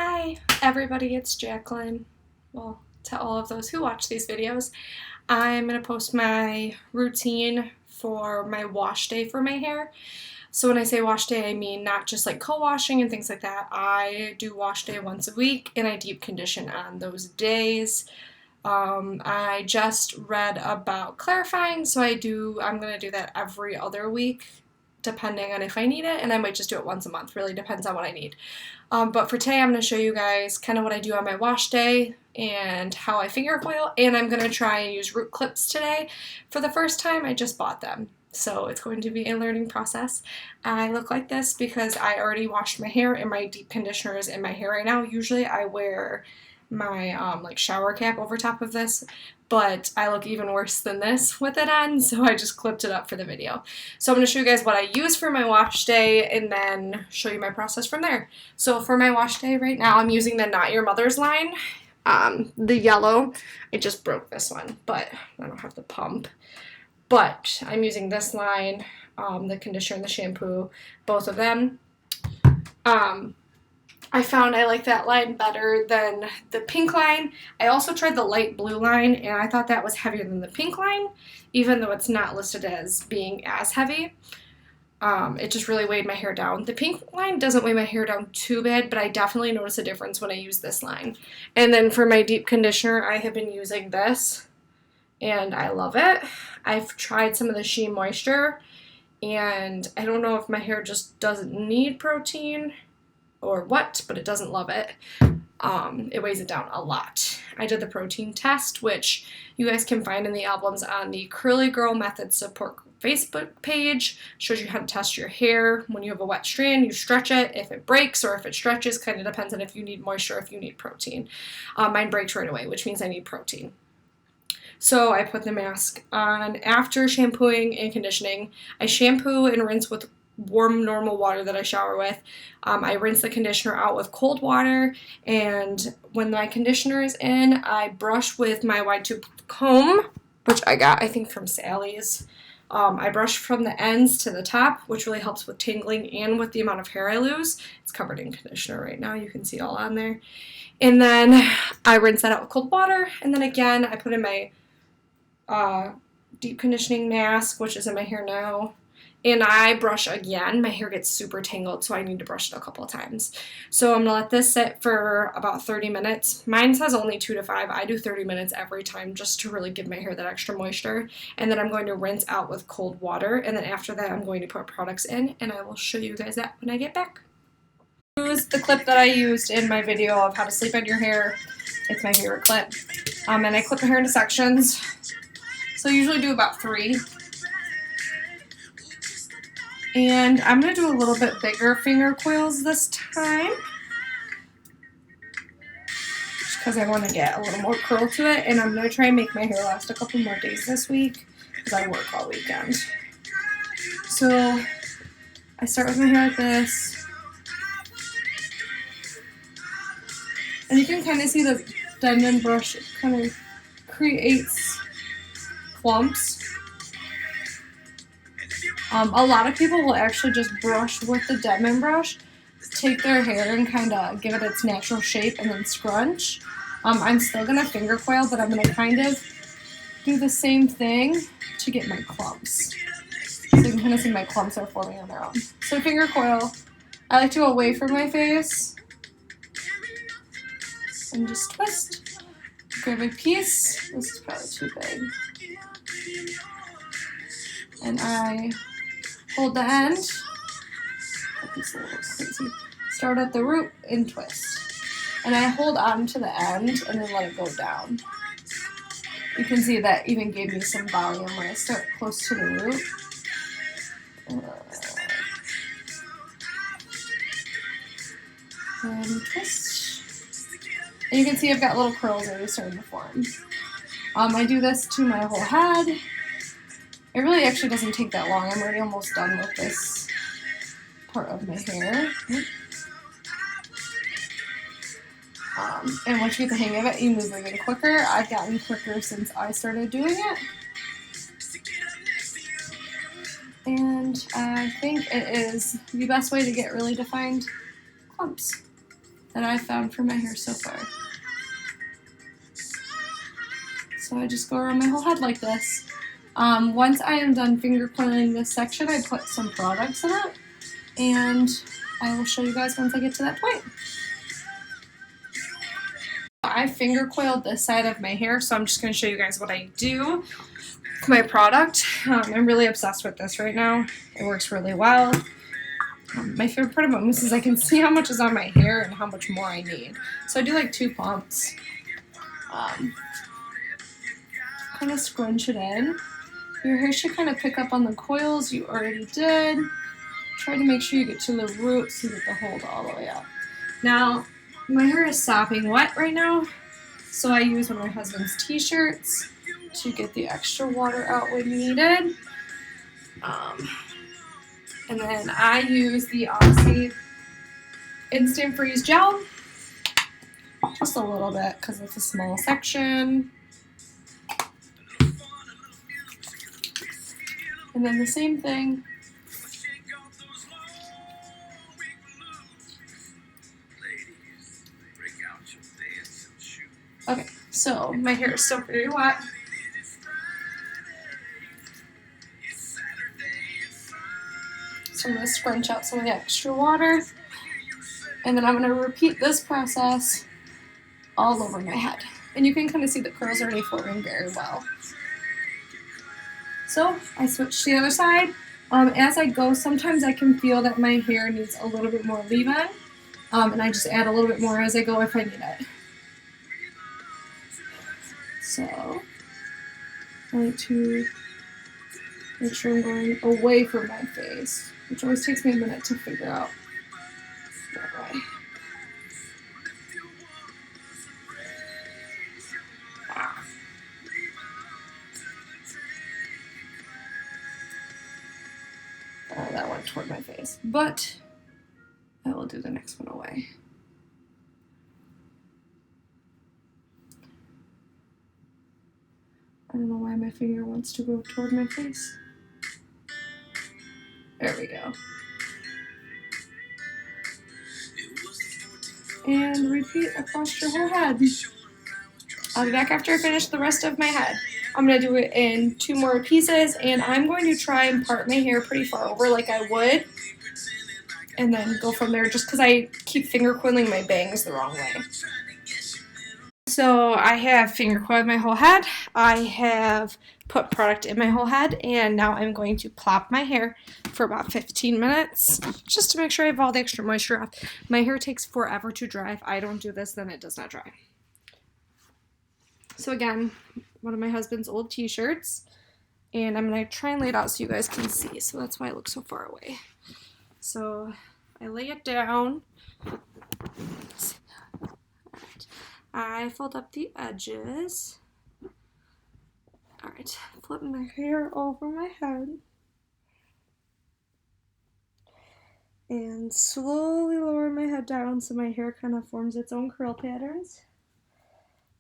Hi everybody, it's Jacqueline. Well, to all of those who watch these videos, I'm going to post my routine for my wash day for my hair. So when I say wash day, I mean not just like co-washing and things like that. I do wash day once a week and I deep condition on those days. I just read about clarifying, so I'm going to do that every other week depending on if I need it, and I might just do it once a month. Really depends on what I need. But for today, I'm going to show you guys kind of what I do on my wash day and how I finger coil, and I'm going to try and use root clips today. For the first time, I just bought them, so it's going to be a learning process. I look like this because I already washed my hair and my deep conditioner is in my hair right now. Usually I wear my like shower cap over top of this, but I look even worse than this with it on, so I just clipped it up for the video. So I'm going to show you guys what I use for my wash day and then show you my process from there. So for my wash day right now, I'm using the Not Your Mother's line, the yellow. I just broke this one, but I don't have the pump. But I'm using this line, the conditioner and the shampoo, both of them. I found I like that line better than the pink line. I also tried the light blue line, and I thought that was heavier than the pink line, even though it's not listed as being as heavy. It just really weighed my hair down. The pink line doesn't weigh my hair down too bad, but I definitely notice a difference when I use this line. And then for my deep conditioner, I have been using this, and I love it. I've tried some of the Shea Moisture, and I don't know if my hair just doesn't need protein or what, but it doesn't love it. It weighs it down a lot. I did the protein test, which you guys can find in the albums on the Curly Girl Method Support Facebook page. Shows you how to test your hair. When you have a wet strand, you stretch it. If it breaks or if it stretches, kind of depends on if you need moisture or if you need protein. Mine breaks right away, which means I need protein. So I put the mask on after shampooing and conditioning. I shampoo and rinse with warm normal water that I shower with. I rinse the conditioner out with cold water, and when my conditioner is in, I brush with my wide tooth comb, which I got I think from Sally's. I brush from the ends to the top, which really helps with tangling and with the amount of hair I lose. It's covered in conditioner right now. You can see it all on there. And then I rinse that out with cold water, and then again I put in my deep conditioning mask, which is in my hair now. And I brush again. My hair gets super tangled, so I need to brush it a couple of times. So I'm going to let this sit for about 30 minutes. Mine says only 2 to 5. I do 30 minutes every time just to really give my hair that extra moisture. And then I'm going to rinse out with cold water. And then after that, I'm going to put products in, and I will show you guys that when I get back. Use the clip that I used in my video of how to sleep on your hair. It's my favorite clip. And I clip my hair into sections. So I usually do about 3. And I'm going to do a little bit bigger finger coils this time, just because I want to get a little more curl to it. And I'm going to try and make my hair last a couple more days this week because I work all weekend. So I start with my hair like this. And you can kind of see the Denman brush kind of creates clumps. A lot of people will actually just brush with the Denman brush, take their hair and kind of give it its natural shape and then scrunch. I'm still going to finger coil, but I'm going to kind of do the same thing to get my clumps. So you can kind of see my clumps are forming on their own. So finger coil, I like to go away from my face and just twist. Grab a piece. This is probably too big. And I hold the end. It's a little crazy. Start at the root and twist. And I hold on to the end and then let it go down. You can see that even gave me some volume when I start close to the root. And twist. And you can see I've got little curls already starting to form. I do this to my whole head. It really actually doesn't take that long. I'm already almost done with this part of my hair. And once you get the hang of it, you move even quicker. I've gotten quicker since I started doing it. And I think it is the best way to get really defined clumps. that I've found for my hair so far. So I just go around my whole head like this. Once I am done finger coiling this section, I put some products in it, and I will show you guys once I get to that point. I finger coiled this side of my hair, so I'm just going to show you guys what I do with my product. I'm really obsessed with this right now. It works really well. My favorite part about mousse is I can see how much is on my hair and how much more I need. So I do like 2 pumps. Kind of scrunch it in. Your hair should kind of pick up on the coils. You already did. Try to make sure you get to the root so you get the hold all the way up. Now, my hair is sopping wet right now, so I use one of my husband's t-shirts to get the extra water out when needed. And then I use the Oxy Instant Freeze Gel, just a little bit because it's a small section. And then the same thing. Okay, so my hair is still pretty wet. So I'm going to scrunch out some of the extra water. And then I'm going to repeat this process all over my head. And you can kind of see the curls already forming very well. So I switch to the other side. As I go, sometimes I can feel that my hair needs a little bit more leave-in. And I just add a little bit more as I go if I need it. So I like to make sure I'm going away from my face, which always takes me a minute to figure out that way. That went toward my face, but I will do the next one away. I don't know why my finger wants to go toward my face. There we go. And repeat across your whole head. I'll be back after I finish the rest of my head. I'm going to do it in 2 more pieces, and I'm going to try and part my hair pretty far over like I would, and then go from there just because I keep finger coiling my bangs the wrong way. So I have finger coiled my whole head, I have put product in my whole head, and now I'm going to plop my hair for about 15 minutes just to make sure I have all the extra moisture off. My hair takes forever to dry. If I don't do this, then it does not dry. So again, one of my husband's old t-shirts, and I'm going to try and lay it out so you guys can see. So that's why I look so far away. So I lay it down. I fold up the edges. Alright, flip my hair over my head. And slowly lower my head down so my hair kind of forms its own curl patterns.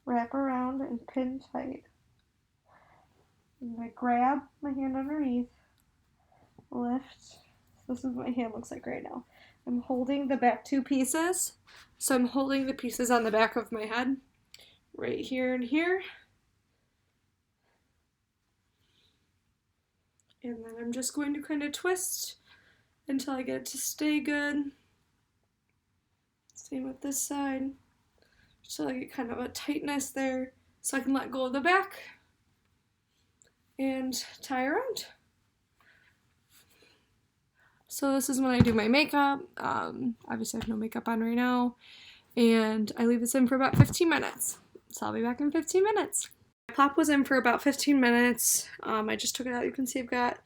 Wrap around and pin tight. And I grab my hand underneath, lift. This is what my hand looks like right now. I'm holding the back 2 pieces. So I'm holding the pieces on the back of my head, right here and here. And then I'm just going to kind of twist until I get it to stay good. Same with this side. So I get kind of a tightness there so I can let go of the back and tie around. So this is when I do my makeup. Obviously I have no makeup on right now. And I leave this in for about 15 minutes. So I'll be back in 15 minutes. My plop was in for about 15 minutes. I just took it out. You can see I've got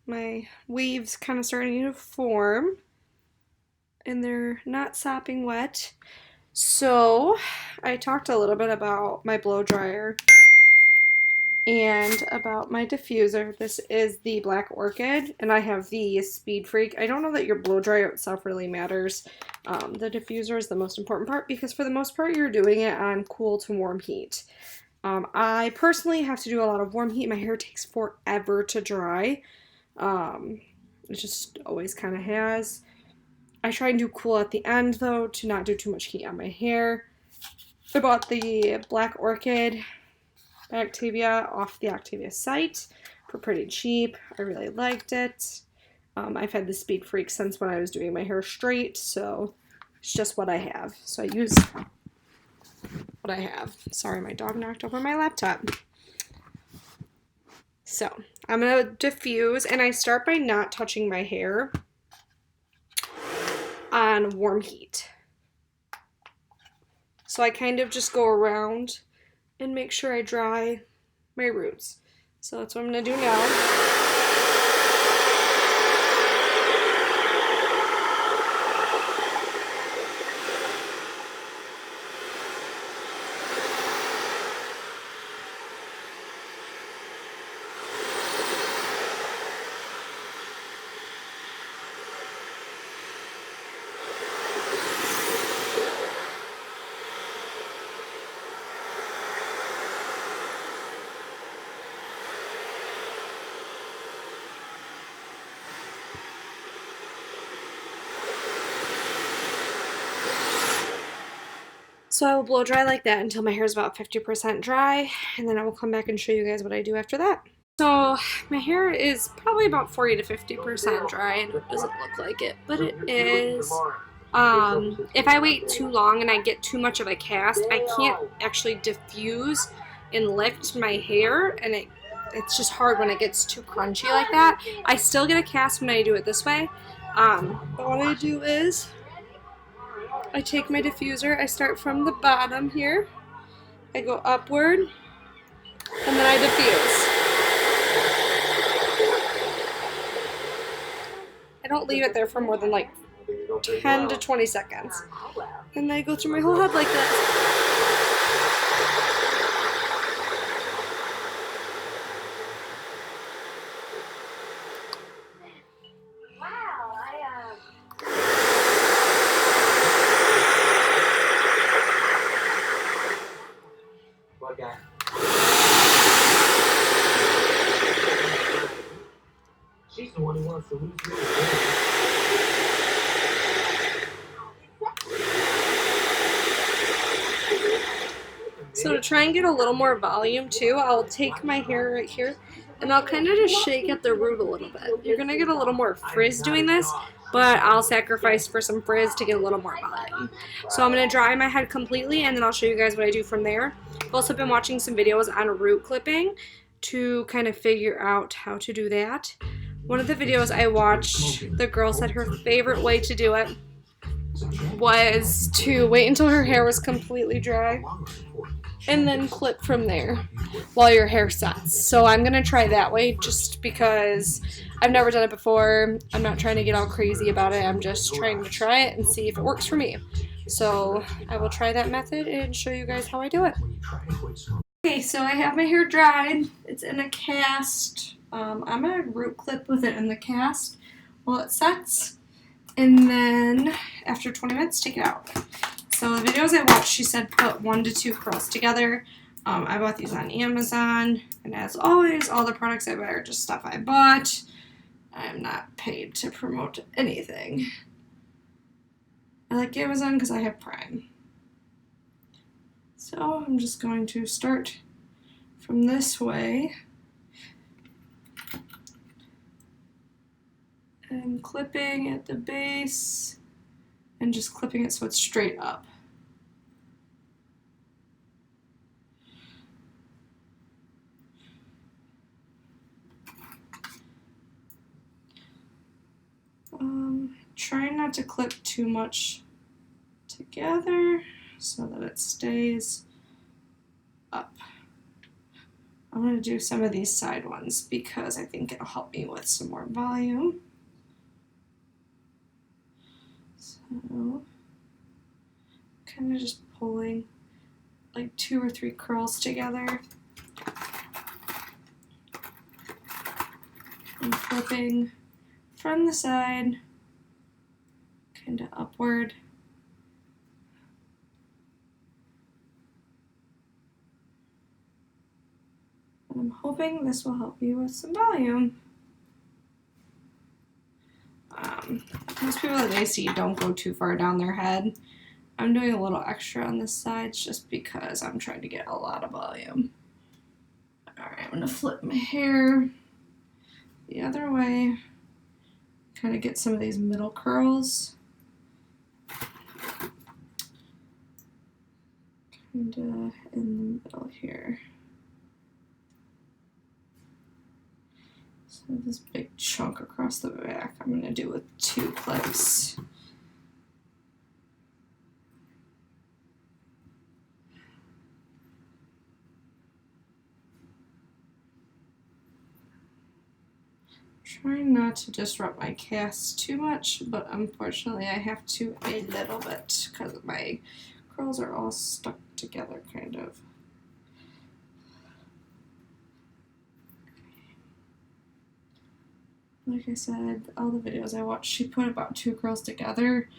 my waves kind of starting to form. And they're not sopping wet. So I talked a little bit about my blow dryer and about my diffuser. This is the Black Orchid, and I have the Speed Freak. I don't know that your blow dryer itself really matters. The diffuser is the most important part because for the most part you're doing it on cool to warm heat. I personally have to do a lot of warm heat. My hair takes forever to dry. It just always kind of has. I try and do cool at the end though to not do too much heat on my hair. I bought the Black Orchid by Octavia off the Octavia site for pretty cheap. I really liked it. I've had the Speed Freak since when I was doing my hair straight, so it's just what I have. So I use what I have. Sorry, my dog knocked over my laptop. So I'm going to diffuse, and I start by not touching my hair on warm heat. So I kind of just go around and make sure I dry my roots. So that's what I'm going to do now. So I will blow dry like that until my hair is about 50% dry, and then I will come back and show you guys what I do after that. So my hair is probably about 40 to 50% dry, and it doesn't look like it, but it is. If I wait too long and I get too much of a cast, I can't actually diffuse and lift my hair, and it's just hard when it gets too crunchy like that. I still get a cast when I do it this way, but what I do is I take my diffuser, I start from the bottom here, I go upward, and then I diffuse. I don't leave it there for more than like 10 to 20 seconds. And I go through my whole head like this. She's the one who wants to lose weight. So to try and get a little more volume too, I'll take my hair right here and I'll kind of just shake at the root a little bit. You're going to get a little more frizz doing this, but I'll sacrifice for some frizz to get a little more volume. So I'm going to dry my head completely, and then I'll show you guys what I do from there. I've also been watching some videos on root clipping to kind of figure out how to do that. One of the videos I watched, the girl said her favorite way to do it was to wait until her hair was completely dry and then clip from there while your hair sets. So I'm going to try that way just because I've never done it before. I'm not trying to get all crazy about it. I'm just trying to try it and see if it works for me. So I will try that method and show you guys how I do it. Okay, so I have my hair dried. It's in a cast. I'm going to root clip with it in the cast while it sets. And then after 20 minutes, take it out. So the videos I watched, she said put 1 to 2 curls together. I bought these on Amazon. And as always, all the products I buy are just stuff I bought. I am not paid to promote anything. I like Amazon because I have Prime. So I'm just going to start from this way. And clipping at the base and just clipping it so it's straight up. Trying not to clip too much together so that it stays up. I'm going to do some of these side ones because I think it'll help me with some more volume. So, kind of just pulling like 2 or 3 curls together and clipping from the side, kind of upward. And I'm hoping this will help me with some volume. most people that I see don't go too far down their head. I'm doing a little extra on the sides just because I'm trying to get a lot of volume. Alright, I'm going to flip my hair the other way. Kind of get some of these middle curls. Kind of in the middle here. So this big chunk across the back I'm going to do with 2 clips. Trying not to disrupt my cast too much, but unfortunately I have to a little bit because my curls are all stuck together kind of. Like I said, all the videos I watched, she put about 2 curls together.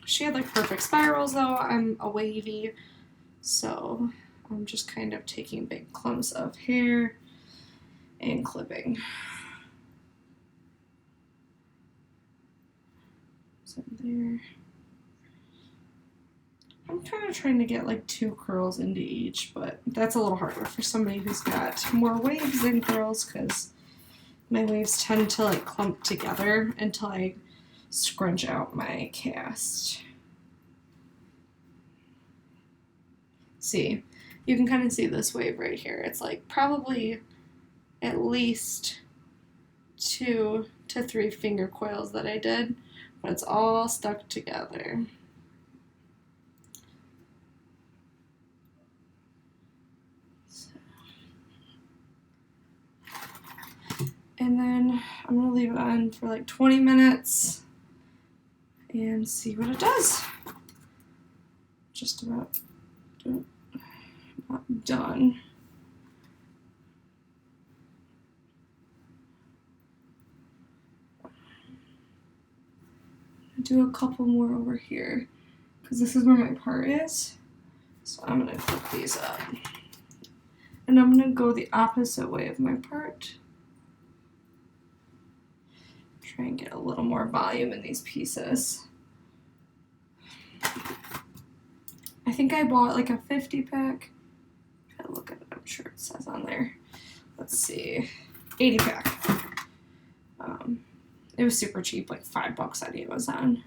She had like perfect spirals though. I'm a wavy, so I'm just kind of taking big clumps of hair and clipping. So there. I'm kind of trying to get like 2 curls into each, but that's a little harder for somebody who's got more waves than curls because my waves tend to like clump together until I scrunch out my cast. See, you can kind of see this wave right here. It's like probably at least 2 to 3 finger coils that I did, but it's all stuck together. And then I'm going to leave it on for like 20 minutes and see what it does. Just about done. I'll do a couple more over here because this is where my part is. So I'm going to clip these up. And I'm going to go the opposite way of my part. Try and get a little more volume in these pieces. I think I bought like a 50 pack. Gotta look at it, I'm sure it says on there. Let's see, 80 pack. It was super cheap, like $5 on Amazon.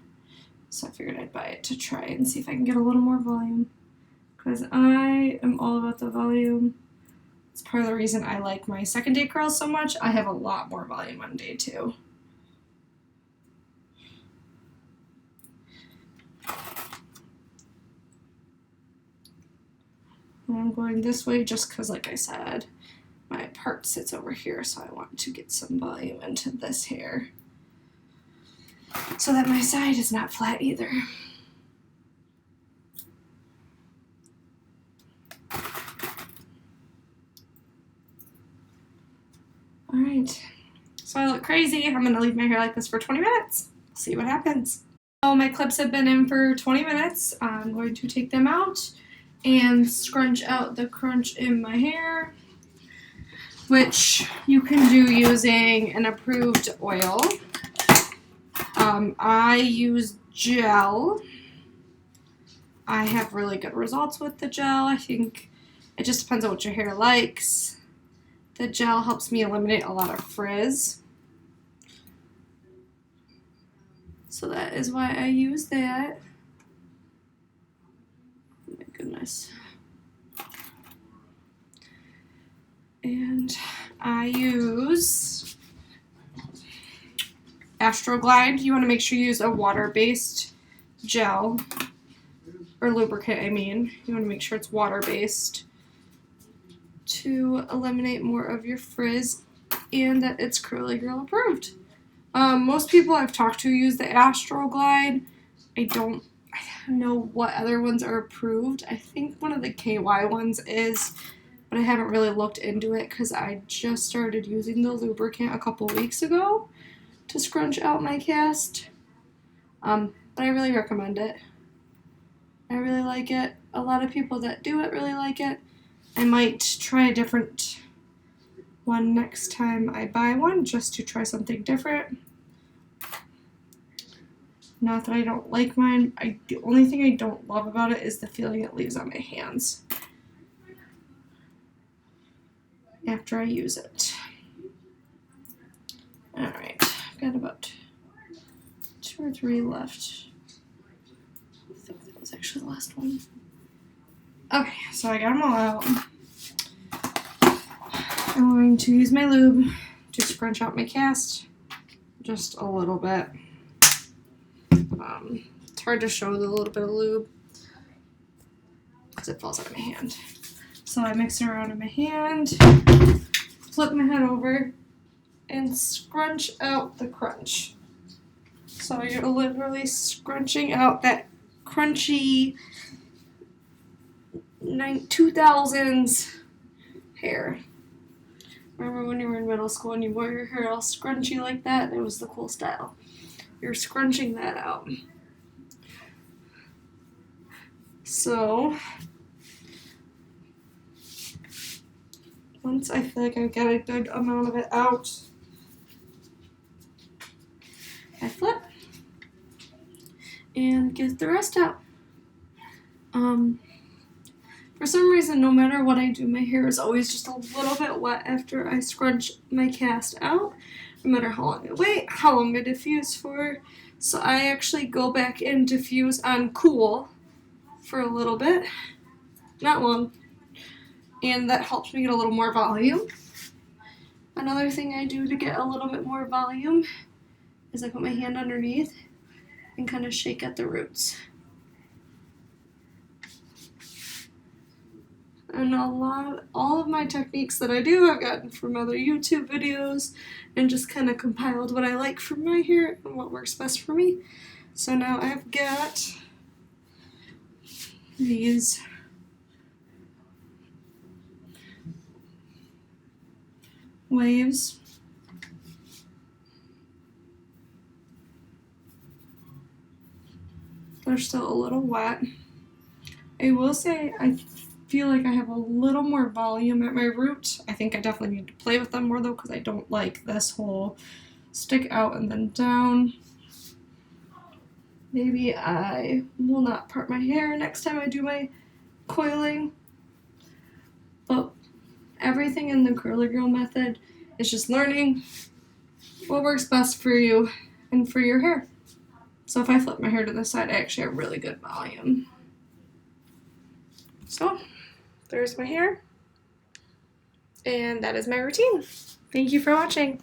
So I figured I'd buy it to try and see if I can get a little more volume. Because I am all about the volume. It's part of the reason I like my second day curls so much. I have a lot more volume on day 2. And I'm going this way just because, like I said, my part sits over here, so I want to get some volume into this hair so that my side is not flat either. Alright, so I look crazy. I'm going to leave my hair like this for 20 minutes. See what happens. So my clips have been in for 20 minutes. I'm going to take them out and scrunch out the crunch in my hair, which you can do using an approved oil. I use gel. I have really good results with the gel. I think it just depends on what your hair likes. The gel helps me eliminate a lot of frizz. So that is why I use that. Oh my goodness. And I use Astroglide. You want to make sure you use a water-based gel, or lubricant, I mean. You want to make sure it's water-based to eliminate more of your frizz and that it's Curly Girl approved. Most people I've talked to use the Astroglide. I don't know what other ones are approved. I think one of the KY ones is, but I haven't really looked into it because I just started using the lubricant a couple weeks ago to scrunch out my cast. But I really recommend it. I really like it. A lot of people that do it really like it. I might try a different one next time I buy one just to try something different. Not that I don't like mine. The only thing I don't love about it is the feeling it leaves on my hands after I use it. Alright, I've got about 2 or 3 left. I think that was actually the last one. Okay, so I got them all out. I'm going to use my lube to scrunch out my cast just a little bit. It's hard to show the little bit of lube because it falls out of my hand. So I mix it around in my hand, flip my head over, and scrunch out the crunch. So you're literally scrunching out that crunchy 2000s hair. Remember when you were in middle school and you wore your hair all scrunchy like that? It was the cool style. You're scrunching that out. So, once I feel like I've got a good amount of it out, I flip and get the rest out. For some reason, no matter what I do, my hair is always just a little bit wet after I scrunch my cast out, no matter how long I wait, how long I diffuse for. So I actually go back and diffuse on cool for a little bit, not long, and that helps me get a little more volume. Another thing I do to get a little bit more volume is I put my hand underneath and kind of shake at the roots. And all of my techniques that I do I've gotten from other YouTube videos and just kind of compiled what I like for my hair and what works best for me. So now I've got these waves. They're still a little wet. I will say I feel like I have a little more volume at my root. I think I definitely need to play with them more though because I don't like this whole stick out and then down. Maybe I will not part my hair next time I do my coiling. But everything in the Curly Girl method is just learning what works best for you and for your hair. So if I flip my hair to the side, I actually have really good volume. So there's my hair, and that is my routine. Thank you for watching.